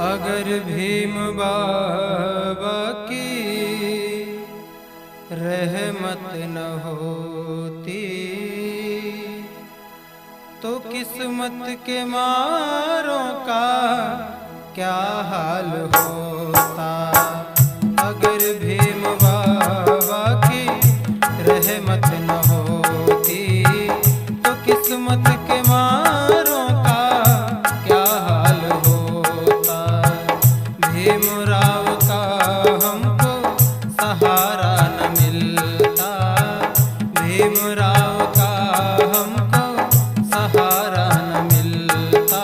अगर भीम बाबा की रहमत न होती तो किस्मत के मारों का क्या हाल होता। अगर भीम बाबा की रहमत न होती तो किस्मत के मारों का क्या हाल होता। भीमराव का हमको सहारा न मिलता, भीमराव का हमको सहारा न मिलता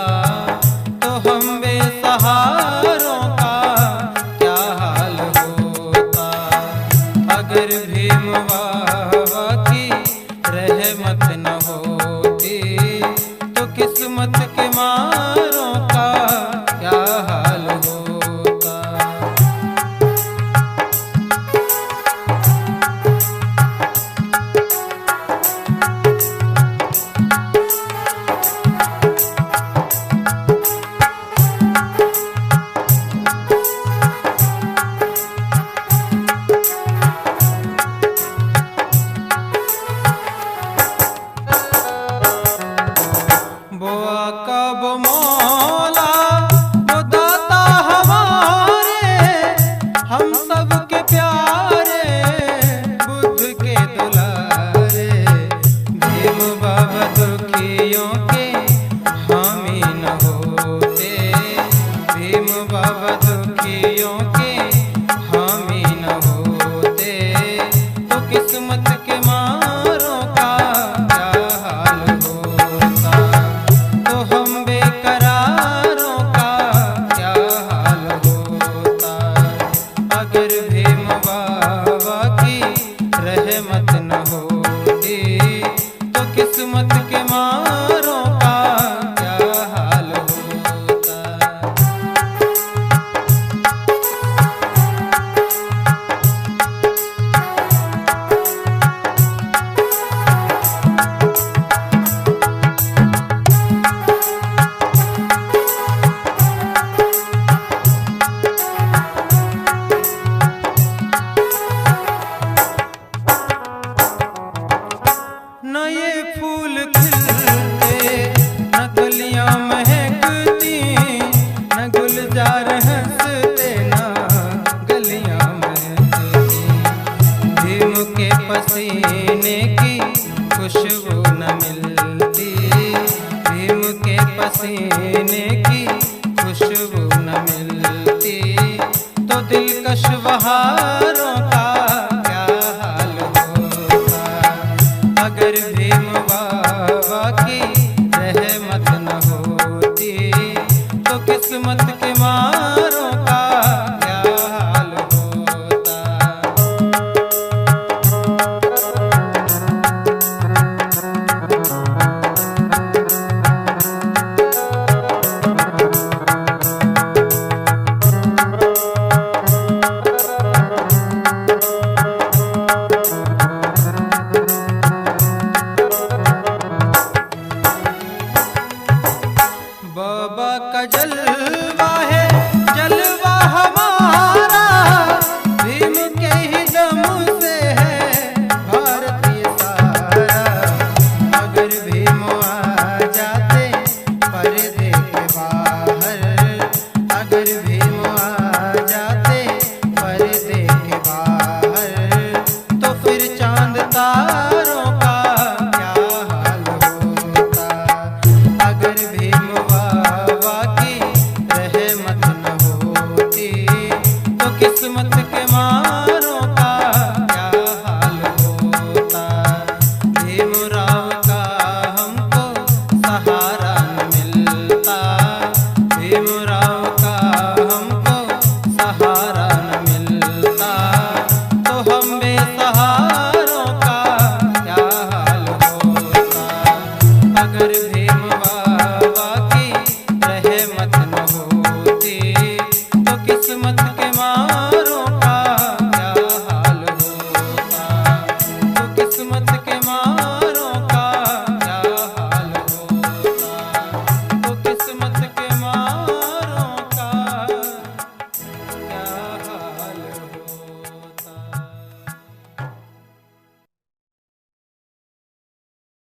तो हम बेसहारों का क्या हाल होता। अगर भीम बाबा की रहमत न होती तो किस्मत के मारों का क्या हाल होता। बुआ का वो मौला वो दाता हमारे, हम सब के प्यारे बुद्ध के दुलारे। भीम बाबा दुखियों के हामी न होते, भीम बाबा दुखियों के हामी न होते तो किस्मत के मारों का क्या हाल होता। तो हम बेकरारों का क्या हाल होता। अगर भीम बाबा की रहमत न होती तो किस्मत के मारों का क्या हाल होता। न ये फूल खिलते न कलियां महकती, न गुलजार हंसते न गलियां महकती। भीम के पसीने की खुशबू न मिलती, भीम के पसीने की खुशबू न मिलती तो दिलकश बहारों का क्या हाल होता। अगर भीम बाबा की रहमत न होती तो किस्मत के मार